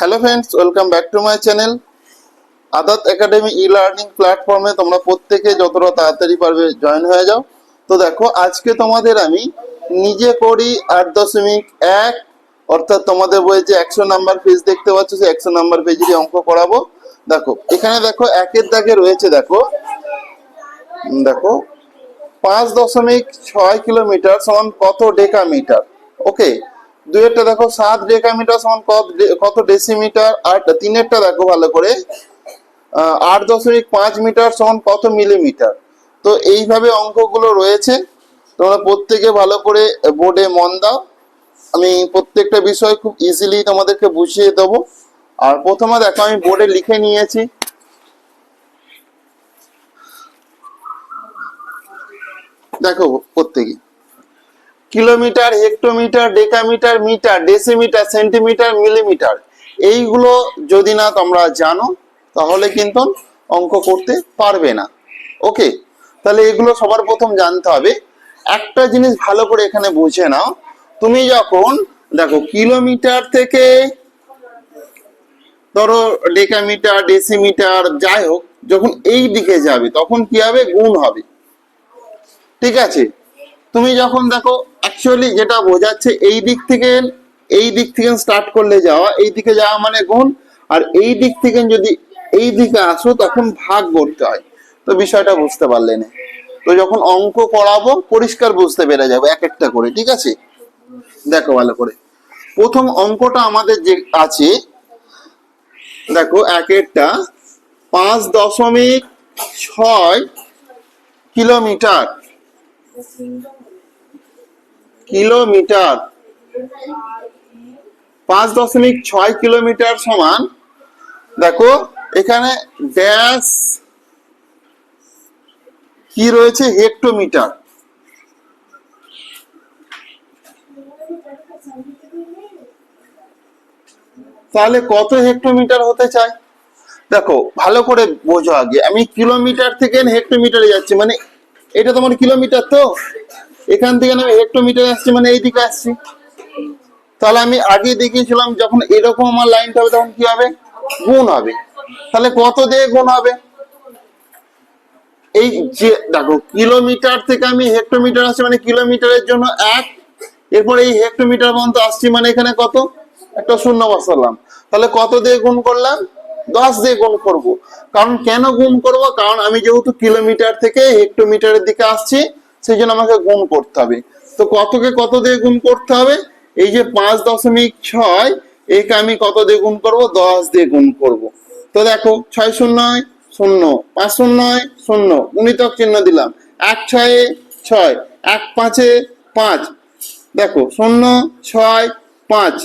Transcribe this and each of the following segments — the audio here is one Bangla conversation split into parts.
Hello friends, welcome back to my channel Aadat academy e learning প্ল্যাটফর্মে তোমরা প্রত্যেকে যতটা তাড়াতাড়ি পারবে জয়েন হয়ে যাও। তো দেখো, আজকে তোমাদের আমি নিজে করি 8.1 অর্থাৎ তোমাদের বইয়ে যে 100 নাম্বার পেজ দেখতে পাচ্ছ, সেই 100 নাম্বার পেজেরই অঙ্ক করাবো। দেখো এখানে দেখো একের দাগে রয়েছে, দেখো দেখো 5.6 কিলোমিটার সমান কত ডেকামিটার। ওকে, দুইয়েরটা দেখো 7 ডেকামিটার সমান কত ডেসিমিটার, আর তিনেরটা দেখো ভালো করে 8.5 মিটার সমান কত মিলিমিটার। তো এইভাবে অঙ্কগুলো রয়েছে, তোমরা প্রত্যেকে ভালো করে বোর্ডে মন দাও। আমি প্রত্যেকটা বিষয় খুব ইজিলি তোমাদেরকে বুঝিয়ে দেবো। আর প্রথমে দেখো আমি বোর্ডে লিখে নিয়েছি, দেখো প্রত্যেকে kilometre, hectometre, decametre, metre, decimetre, centimetre, millimetre, এইগুলো যদি না তোমরা জানো তাহলে কিন্তু অঙ্ক করতে পারবে না। ওকে, তাহলে এগুলো সবার প্রথম জানতে হবে। একটা জিনিস ভালো করে এখানে বুঝে নাও, তুমি যখন দেখো কিলোমিটার থেকে ধরো ডেকামিটার, ডেসিমিটার, যাই হোক, যখন এই দিকে যাবে তখন কি হবে? গুণ হবে। ঠিক আছে, তুমি যখন দেখো অ্যাকচুয়ালি যেটা বোঝাচ্ছে এই দিক থেকে স্টার্ট করলে যাওয়া, এই দিকে যাওয়া মানে গুণ, আর এই দিক থেকে যদি এই দিকে আসো তখন ভাগ করতে হয়। তো বিষয়টা বুঝতে পারলে না? তো যখন অঙ্ক করাবো পরিষ্কার বুঝতে পেরে যাবে এক একটা করে। ঠিক আছে, দেখো ভালো করে প্রথম অঙ্কটা আমাদের যে আছে, দেখো একেরটা 5.6 কিলোমিটার কিলোমিটার 5.6 কিলোমিটার সমান, দেখো এখানে ড্যাশ কি রয়েছে? হেক্টোমিটার। তাহলে কত হেক্টোমিটার হতে চায়? দেখো ভালো করে বোঝো আগে, আমি কিলোমিটার থেকে হেক্টোমিটারে যাচ্ছি, মানে এটা তোমার কিলোমিটার, তো এখান থেকে আমি হেক্টোমিটার আসছি মানে এইদিকে আসছি। তাহলে আমি আগে দেখিয়েছিলাম যখন এরকম আমার লাইনটা হবে তখন কি হবে? গুণ হবে। তাহলে কত দিয়ে গুণ হবে? এই যে দেখো কিলোমিটার থেকে আমি হেক্টোমিটার আসছি মানে কিলোমিটারের জন্য 1, এরপর এই হেক্টোমিটার পর্যন্ত আসছি মানে এখানে কত? একটা শূন্য বসালাম। তাহলে কত দিয়ে গুণ করলাম? 10 দিয়ে গুণ করব। কারণ কেন গুণ করব? কারণ আমি যেহেতু কিলোমিটার থেকে হেক্টোমিটারের দিকে আসছি, সেই জন্য আমাকে গুণ করতে হবে। তো কতকে কত দিয়ে গুণ করতে হবে? এই যে 5.6, একে আমি কত দিয়ে গুণ করব? 10 দিয়ে গুণ করব। তো দেখো 6 শূন্য শূন্য, 5 শূন্য শূন্য, গুণিতক চিহ্ন দিলাম, 1 6 6, 1 5 5, দেখো 0 6 5,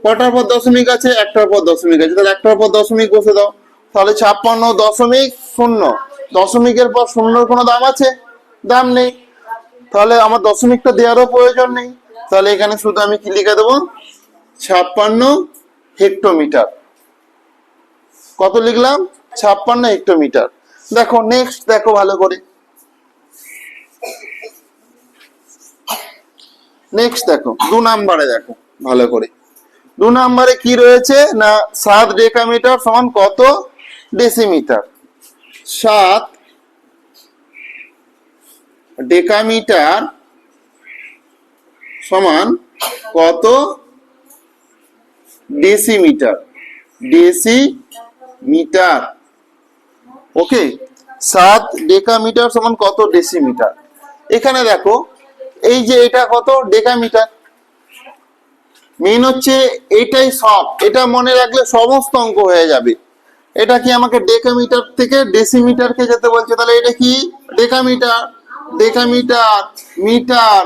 কটার পর দশমিক আছে? একটার পর দশমিক আছে, তাহলে একটার পর দশমিক বসে দাও। তাহলে 56.0, দশমিকের পর শূন্যর কোনো দাম আছে? দাম নেই। তাহলে আমার দশমিকটা দেওয়ারও প্রয়োজন নেই। তাহলে এখানে শুধু আমি কি লিখে দেবো? 56 হেক্টোমিটার। কত লিখলাম? 56 হেক্টোমিটার। দেখো নেক্সট, দেখো ভালো করে নেক্সট দেখো 2 নাম্বারে, দেখো ভালো করে 2 নাম্বারে কি রয়েছে না, 7 ডেকামিটার সমান কত ডেসিমিটার। 7 ডেকামিটার সমান কত ডেসিমিটার। ডেসিমিটার, ওকে, 7 ডেকামিটার সমান কত ডেসিমিটার। এখানে দেখো এই যে এটা কত ডেকামিটার, মেন হচ্ছে এটাই সব, এটা মনে রাখলে সমস্ত অঙ্ক হয়ে যাবে। এটা কি আমাকে ডেকামিটার থেকে ডেসিমিটারকে যেতে বলছে, তাহলে এটা কি? Decametre, decametre, metre,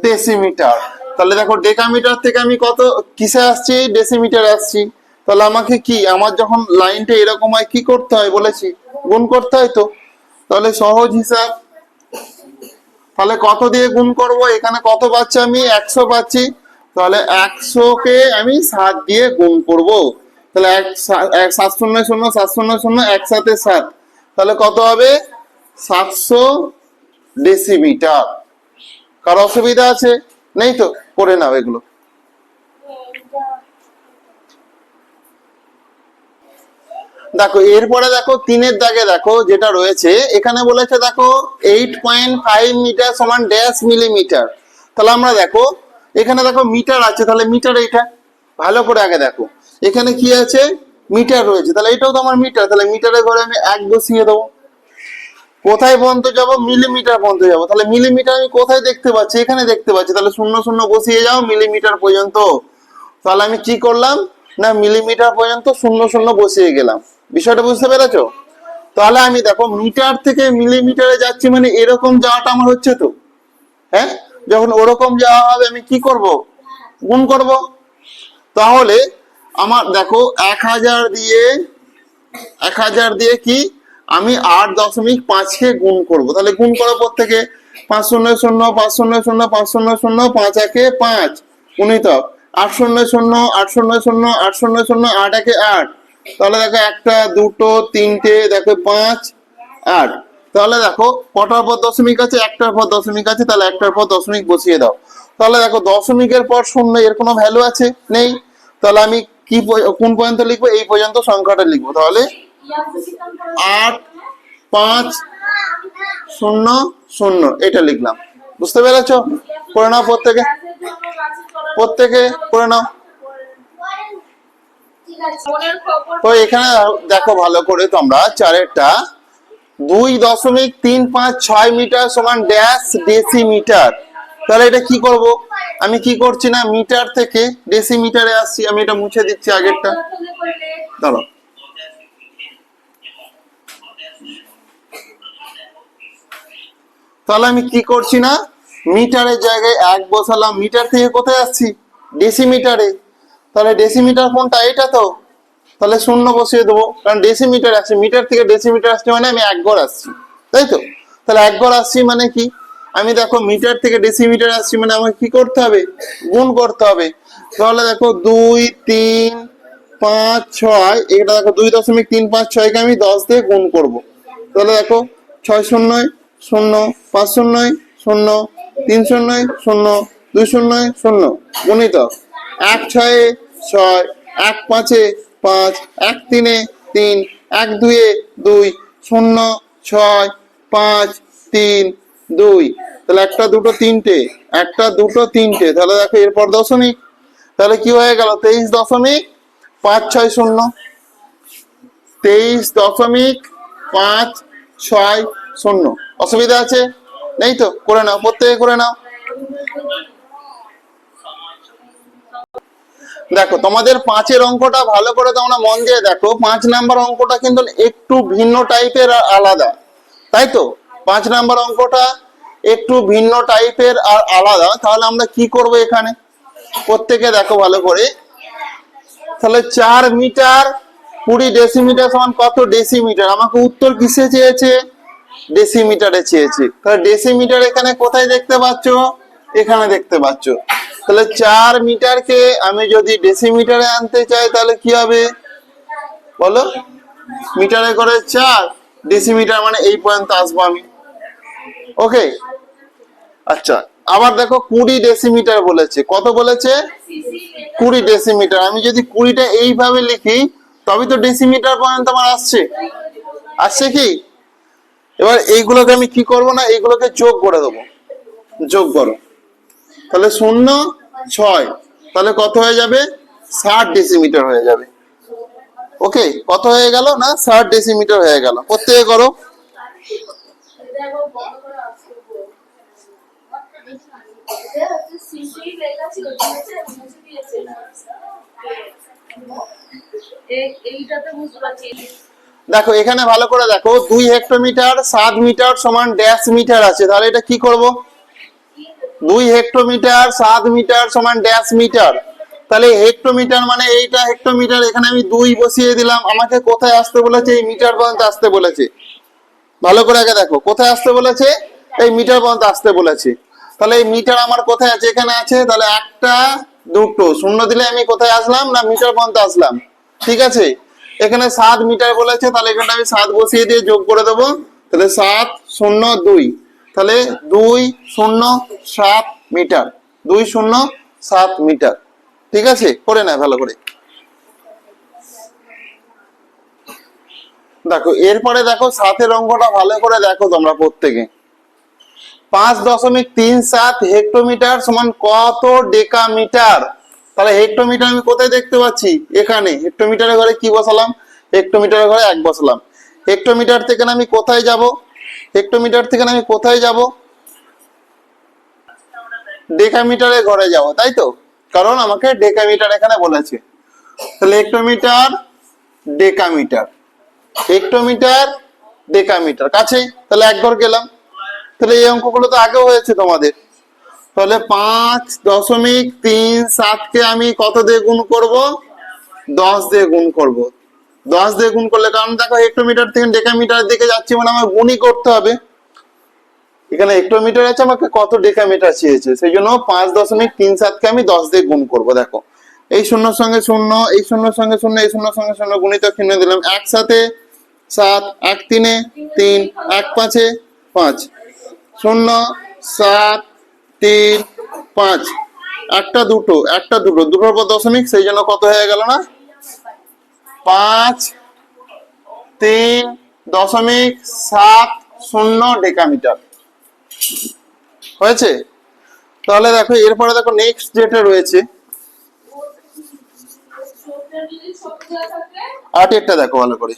decimetre. তাহলে দেখো ডেকামিটার থেকে আমি কত কিসে আসছি? ডেসিমিটার আসছি। তাহলে আমাকে কি, আমার যখন লাইনটা এরকম হয় কি করতে হয় বলেছি? গুণ করতে হয়। তো তাহলে সহজ হিসাব, তাহলে কত দিয়ে গুণ করব? এখানে কত পাচ্ছি আমি? 100 পাচ্ছি। তাহলে 100কে আমি 7 দিয়ে গুণ করব। তাহলে 7 শূন্য শূন্য, 7 শূন্য শূন্য, একসাথে 7, তাহলে কত হবে? 700 ডেসিমিটার। কার অসুবিধা আছে? নেই তো? করে নাও এগুলো। দেখো এরপরে দেখো 3-এর দাগে দেখো যেটা রয়েছে এখানে বলেছে দেখো 8.5 মিটার সমান ড্যাশ মিলিমিটার। তাহলে আমরা দেখো এখানে দেখো মিটার আছে, তাহলে মিটার এটা ভালো করে আগে দেখো এখানে কি আছে মিটার রয়েছে, তাহলে এটাও তো আমার মিটার, তাহলে মিটারের ঘরে আমি 1 বসিয়ে দেবো। কোথায় পর্যন্ত যাব? মিলিমিটার পর্যন্ত যাব, তাহলে মিলিমিটার আমি কোথায় দেখতে পাচ্ছি? এখানে দেখতে পাচ্ছি, তাহলে 0 বসিয়ে যাও মিলিমিটার পর্যন্ত। তাহলে আমি কি করলাম না মিলিমিটার পর্যন্ত 0 বসিয়ে গেলাম। বিষয়টা বুঝতে পেরেছো? তাহলে আমি দেখো মিটার থেকে মিলিমিটারে যাচ্ছি, মানে এরকম যাওয়াটা আমার হচ্ছে তো, হ্যাঁ? যখন ওরকম যাওয়া হবে আমি কি করব? গুণ করব। তাহলে আমার দেখো 1000 দিয়ে কি আমি 8.5 কে গুণ করব, তাহলে গুণ করো প্রত্যেকে 5 0 0 5 0 0 5 0 0 5 1 5 গুণিতক 8 0 0 8 0 0 8 0 0 8 1 8, তাহলে দেখো একটা দুটো তিনটে দেখো 5 8, তাহলে দেখো কটার পর দশমিক আছে? একটার পর দশমিক আছে, তাহলে একটার পর দশমিক বসিয়ে দাও। তাহলে দেখো দশমিকের পর 0 এর কোনো ভ্যালু আছে? নেই। তাহলে আমি কি কোন পর্যন্ত লিখবো? এই পর্যন্ত সংখ্যাটা লিখবো। তাহলে 8 5 0 0 এটা লিখলাম। বুঝতে পেরেছো? করে নাও প্রত্যেকে করে নাও। তো এখানে দেখো ভালো করে তোমরা 4-এরটা 2.356 মিটার সমান ড্যাশ ডেসিমিটার। তাহলে এটা কি করব? আমি কি করছি না মিটার থেকে ডেসিমিটারে আসছি, আমি এটা মুছে দিচ্ছি আগেরটা। দাঁড়াও, তাহলে আমি কি করছি না মিটারের জায়গায় 1 বসালাম, মিটার থেকে কোথায় আসছি? ডেসিমিটারে। তাহলে ডেসিমিটার কোনটা? এটা তো, তাহলে 0 বসিয়ে দেবো, কারণ ডেসিমিটার আসছে, মিটার থেকে ডেসিমিটার আসছে মানে আমি 1 ঘর আসছি, তাই তো? তাহলে 1 ঘর আসছি মানে কি আমি দেখো মিটার থেকে ডেসিমিটার আসছি মানে আমাকে কি করতে হবে? গুণ করতে হবে। তাহলে দেখো 2 3 5 6, এটা দেখো 2.356 কে আমি 10 দিয়ে গুণ করব। তাহলে দেখো 6 0 0 5 0 0 3 0 0 2 0 0 গুণিতক 1 6 6 1 5 5 1 3 3 1 2 2 0 6 5 3 2, তাহলে একটা দুটো তিনটে, একটা দুটো তিনটে, তাহলে দেখো এরপর দশমিক, তাহলে কি হয়ে গেল? 23.560 23.560। অসুবিধা আছে? নেই তো? করে নাও, প্রত্যেকে করে নাও। দেখো তোমাদের 5-এর অঙ্কটা ভালো করে তোমরা মন দিয়ে দেখো, 5 নাম্বার অঙ্কটা কিন্তু একটু ভিন্ন টাইপের আর আলাদা, তাই তো? 5 নাম্বার অঙ্কটা একটু ভিন্ন টাইপের আর আলাদা। তাহলে আমরা কি করব এখানে? প্রত্যেকে দেখো ভালো করে, তাহলে 4 মিটার 20 ডেসিমিটার সমান কত ডেসিমিটার? আমাকে উত্তর কিসে চেয়েছে? ডেসিমিটারে চেয়েছে। তাহলে ডেসিমিটার এখানে কোথায় দেখতে পাচ্ছ? এখানে দেখতে পাচ্ছ। তাহলে 4 মিটারকে আমি যদি ডেসিমিটারে আনতে চাই তাহলে কি হবে বলো? মিটারে করে 4, ডেসিমিটার মানে এই পর্যন্ত আসবো আমি। ওকে, আচ্ছা আবার দেখো 20 ডেসিমিটার বলেছে। কত বলেছে? 20 ডেসিমিটার। আমি যদি 20টা এইভাবে লিখি তবে তো ডেসিমিটার পর্যন্ত আমার আসছে কি? এবার এইগুলোকে আমি কি করব না এইগুলোকে যোগ করে দেবো। যোগ করো, তাহলে 0 6, তাহলে কত হয়ে যাবে? 60 ডেসিমিটার হয়ে যাবে। ওকে, কত হয়ে গেল না 60 ডেসিমিটার হয়ে গেল। প্রত্যেকে করো। দেখো এখানে ভালো করে দেখো 2 হেক্টোমিটার 7 মিটার সমান ড্যাশ মিটার আছে, তাহলে এটা কি করব? 2 হেক্টোমিটার 7 মিটার সমান ড্যাশ মিটার, তাহলে হেক্টোমিটার মানে এইটা হেক্টোমিটার, এখানে আমি 2 বসিয়ে দিলাম। আমাকে কোথায় আসতে বলেছে? এই মিটার পর্যন্ত আসতে বলেছে। ভালো করে আগে দেখো কোথায় আসতে বলেছে? এই মিটার পর্যন্ত আসতে বলেছে। তাহলে এই মিটার আমার কোথায় আছে? এখানে আছে। তাহলে একটা দুটো 0 দিলে আমি কোথায় আসলাম? না মিটার পর্যন্ত আসলাম। ঠিক আছে, এখানে 7 মিটার বলেছে, তাহলে এখানে আমি 7 বসিয়ে দিয়ে যোগ করে দেবো। তাহলে 7 0 2, তাহলে 2 0 7 মিটার, 2 0 7 মিটার। ঠিক আছে, করে নেয় ভালো করে। দেখো এরপরে দেখো সাতের অঙ্কটা ভালো করে দেখো তোমরা প্রত্যেকে। 5.37 হেক্টোমিটার সমান কত ডেকামিটার? তাহলে হেক্টোমিটার আমি কোথায় দেখতে পাচ্ছি? এখানে। হেক্টোমিটারের ঘরে কি বসালাম? হেক্টোমিটারের ঘরে 1 বসালাম। হেক্টোমিটার থেকে আমি কোথায় যাব? হেক্টোমিটার থেকে আমি কোথায় যাব? ডেকামিটারের ঘরে যাব, তাই তো? কারণ আমাকে ডেকামিটার এখানে বলেছে। তাহলে হেক্টোমিটার, ডেকামিটার, হেক্টোমিটার, ডেকামিটার কাছেই, তাহলে এক ঘর গেলাম। তাহলে এই অঙ্কগুলো তো আগেও হয়েছে তোমাদের। তাহলে 5.37 কে আমি কত দিয়ে গুণ করব? 10 দিয়ে গুণ করব। 10 দিয়ে গুণ করলে, কারণ দেখো হেক্টোমিটার থেকে ডেকামিটার দিকে যাচ্ছি মানে আমার গুণই করতে হবে। এখানে হেক্টোমিটার আছে, আমাকে কত ডেকামিটার চেয়েছে, সেই জন্য 5.37 কে আমি 10 দিয়ে গুণ করব। দেখো এই শূন্যর সঙ্গে শূন্য, এই শূন্যর সঙ্গে শূন্য, এই শূন্যর সঙ্গে শূন্য, গুণিত চিহ্ন দিলাম। একসাথে 7, 1 3 3, 1 5 5, 0 7 3 5, একটা দুটো, একটা দুটো, দুটোর পর দশমিক, সেই জন্য কত হয়ে গেল না? 5.3.70 ডেকামিটার হয়েছে। তাহলে দেখো এরপরে দেখো নেক্সট যেটা রয়েছে 8এরটা দেখো ভালো করে।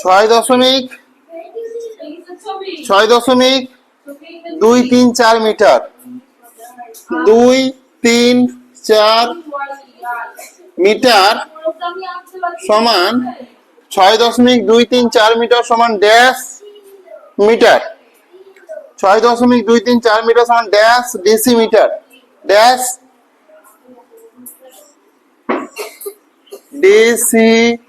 6.6.234 মিটার, 234 মিটার সমান 6.234 মিটার সমান ড্যাশ মিটার। 6.234 মিটার সমান ড্যাশ ডেসিমিটার, ড্যাশ ডেসিমিটার।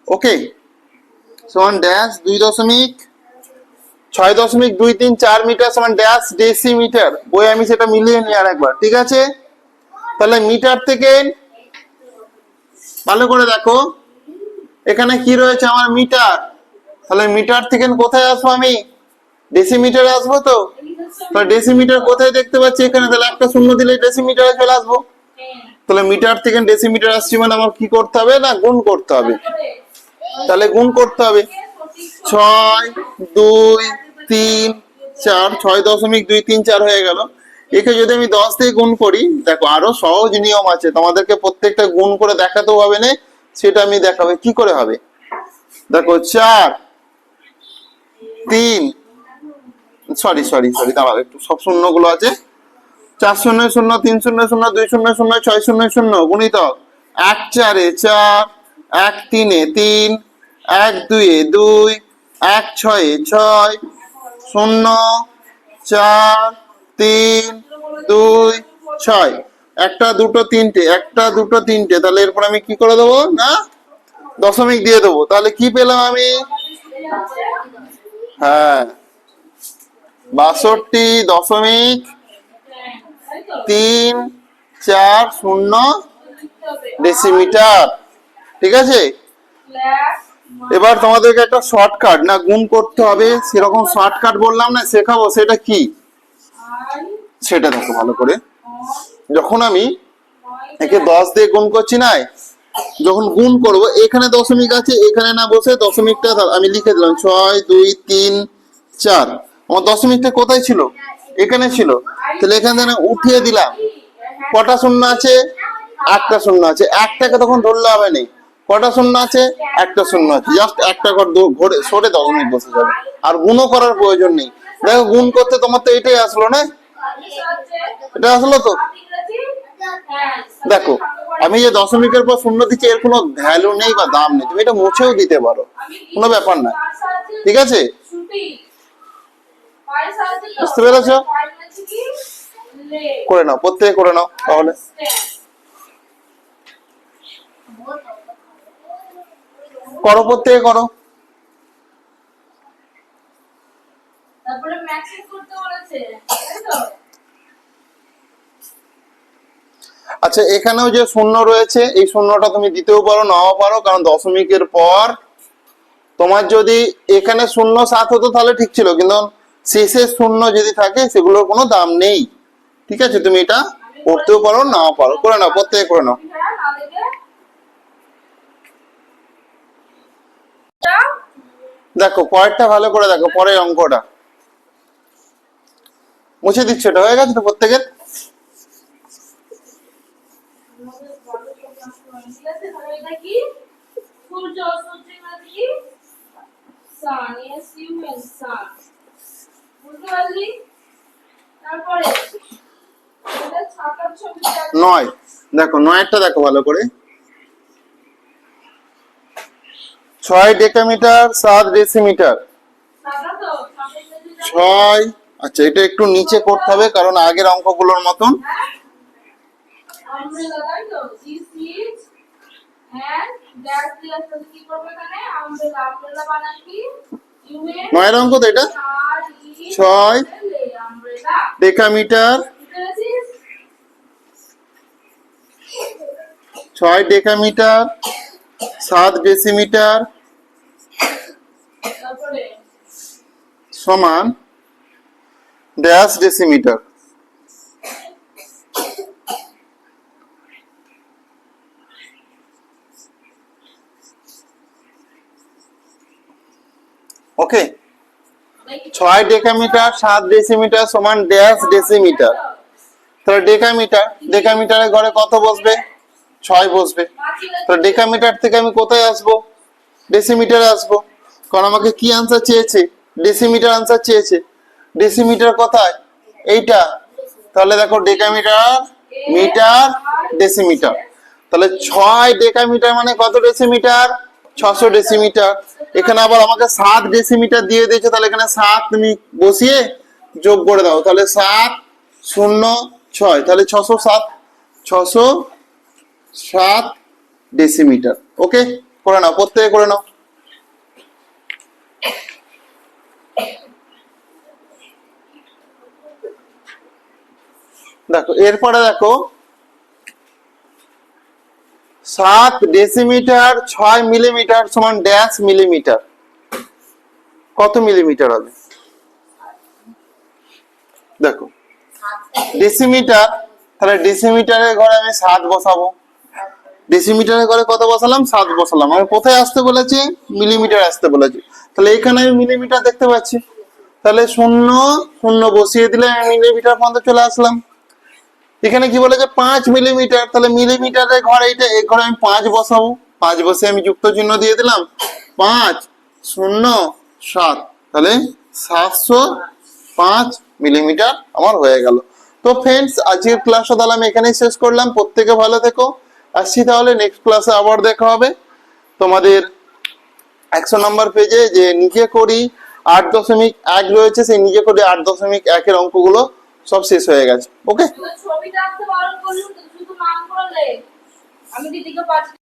ওকে, সমান ড্যাশ 6.234 মিটার সমান ড্যাশ ডেসিমিটার। বই আমি সেটা মিলিয়ে নিই আর একবার, ঠিক আছে? তাহলে মিটার থেকে ভালো করে দেখো, এখানে কি রয়েছে আমার? মিটার। তাহলে মিটার থেকে কোথায় আসবো আমি? ডেসিমিটারে আসবো তো। তাহলে ডেসিমিটার কোথায় দেখতে পাচ্ছি? এখানে। তাহলে একটা শূন্য দিলে ডেসিমিটারে চলে আসবো। তাহলে মিটার থেকে ডেসিমিটার আসছি মানে আমার কি করতে হবে? না, গুণ করতে হবে। তাহলে গুণ করতে হবে। 6 2 3 4, 6.234 হয়ে গেল। একে যদি আমি 10 দিয়ে গুণ করি, দেখো আরো সহজ নিয়ম আছে, তোমাদেরকে প্রত্যেকটা গুণ করে দেখাতেও হবে না, সেটা আমি দেখাবো কি করে হবে। দেখো 4 3, সরি সরি সরি, দাঁড়াও একটু, সব শূন্য গুলো আছে। 4 0 0 3 0 0 2 0 0 6 0 0 গুণিতক 1 4 4, 1 3 3, 1 2 2, 1 6 6, 0 4 3 2 6, একটা দুটো তিনটে, একটা দুটো তিনটে। তাহলে এরপর আমি কি করে দেবো? না, দশমিক দিয়ে দেবো। তাহলে কি পেলাম আমি? হ্যাঁ, 62.340 ডেসিমিটার। ঠিক আছে? এবার তোমাদেরকে একটা শর্টকাট, না গুণ করতে হবে সেরকম শর্টকাট বললাম না, শেখাবো। সেটা কি? সেটা দেখো ভালো করে। যখন আমি একে 10 দিয়ে গুণ করছি না, যখন গুণ করব এখানে দশমিক আছে, এখানে না বসে দশমিকটা আমি লিখে দিলাম 6 2 3 4। আমার দশমিকটা কোথায় ছিল? এখানে ছিল। তাহলে এখান থেকে উঠিয়ে দিলাম। কটা শূন্য আছে? একটা শূন্য আছে। একটাকে তখন ধরলে হবে না। কটা শূন্য আছে? একটা শূন্য আছে। জাস্ট একটা ঘরে সরে দশমিক বসে যাবে, আর গুণও করার প্রয়োজন নেই। দেখো গুণ করতে তোমার তো এটাই আসলো না? এটা আসলো তো। দেখো আমি যে দশমিকের পর শূন্য দিচ্ছি, এর কোনো ভ্যালু নেই বা দাম নেই, তুমি এটা মুছেও দিতে পারো, কোনো ব্যাপার না। ঠিক আছে? বুঝতে পেরেছো? করে নাও, প্রত্যেকে করে নাও তাহলে। করো, প্রত্যেকে করো। তারপরে ম্যাচিং করতে বলেছে, তাই তো? আচ্ছা, এখানেও যে শূন্য রয়েছে, এই শূন্যটা তুমি দিতেও পারো, নাও পারো, কারণ দশমিকের পর তোমার যদি এখানে 0 7 হতো তাহলে ঠিক ছিল, কিন্তু শেষে শূন্য যদি থাকে সেগুলোর কোনো দাম নেই। ঠিক আছে? তুমি এটা পড়তেও পারো নাও পারো, করে নাও, প্রত্যেকে করে নাও। হ্যাঁ, না দেখে। এটা দেখো পরেরটা ভালো করে দেখো, পরের অঙ্কটা মুছে দিচ্ছ, এটা হয়ে গেছে তো প্রত্যেকের? আমাদের ভালো করে নষ্ট হয়। ঠিক আছে, তাহলে এটা কি? সূর্য, সূর্য মানে কি? সান, SUN, সান। বুঝতে পারলি? তারপরে এটা ছাতার ছবি আছে। 9, দেখো 9টা দেখো ভালো করে। 6 ডেকামিটার 7 ডেসিমিটার। ছাতা তো, ছাতা ইংরেজিটা 6, আচ্ছা এটা একটু নিচে করতে হবে কারণ আগের অঙ্কগুলোর মতন। হ্যাঁ? আমব্রেলা, তাই তো? This is and that দিয়ে আসলে কি করবে এখানে? আমব্রেলা, আমব্রেলা বানান কি? UN 9এর অঙ্ক তো এটা। 6 ছয় আমব্রেলা। ডেকামিটার, বুঝতে পেরেছিস? 6 ডেকামিটার 7 ডেসিমিটার তারপরে সমান ড্যাশ ডেসিমিটার। ওকে, 6 ডেকামিটার 7 ডেসিমিটার সমান ড্যাশ ডেসিমিটার। তাহলে ডেকামিটার, ডেকামিটারের ঘরে কত বসবে? 6 বসবে। তো ডেকামিটার থেকে আমি কোথায় আসবো? ডেসিমিটারে আসবো, কারণ আমাকে কি আনসার চেয়েছে? ডেসিমিটার আনসার চেয়েছে। ডেসিমিটার কোথায়? এইটা। তাহলে দেখো ডেকামিটার, মিটার, ডেসিমিটার। তাহলে 6 ডেকামিটার মানে কত ডেসিমিটার? 600 ডেসিমিটার। এখানে আবার আমাকে 7 ডেসিমিটার দিয়ে দিয়েছে, তাহলে এখানে 7 তুমি বসিয়ে যোগ করে দাও, তাহলে 7 0 6, তাহলে 607, 607 ডেসিমিটার। ওকে, করে নাও, প্রত্যেকে করে নাও। দেখো এরপরে দেখো 7 ডেসিমিটার 6 মিলিমিটার সমান ড্যাশ মিলিমিটার। কত মিলিমিটার হবে? দেখো ডেসিমিটার, তাহলে ডেসিমিটারের ঘরে আমি 7 বসাবো। ডেসিমিটারের ঘরে কত বসালাম? 7 বসালাম। আমি কোথায় আসতে বলেছি? মিলিমিটার আসতে বলেছি। তাহলে এখানে আমি মিলিমিটার দেখতে পাচ্ছি, তাহলে 0 0 বসিয়ে দিলে আমি মিলিমিটার পর্যন্ত চলে আসলাম। এখানে কি বলেছে? 5 মিলিমিটার, তাহলে মিলিমিটারের ঘরে এটা, এই ঘরে আমি 5 বসাবো। 5 বসে আমি যুক্ত চিহ্ন দিয়ে দিলাম, 5 0 7, তাহলে 705 মিলিমিটার আমার হয়ে গেল। তো ফ্রেন্ডস, আজকের ক্লাসটা তাহলে আমি এখানেই শেষ করলাম। প্রত্যেকে ভালো থেকো, আসছি তাহলে নেক্সট ক্লাসে আবার দেখা হবে। তোমাদের 100 নম্বর পেজে যে নিজে করি 8.1 রয়েছে, সেই নিজে করি 8.1 এর অঙ্কগুলো সব শেষ হয়ে গেছে। ওকে, ছবিটা আঁকতে বারণ করলুম তো, শুধু নাম করে লে। আমি দিদিকে পাঠিয়ে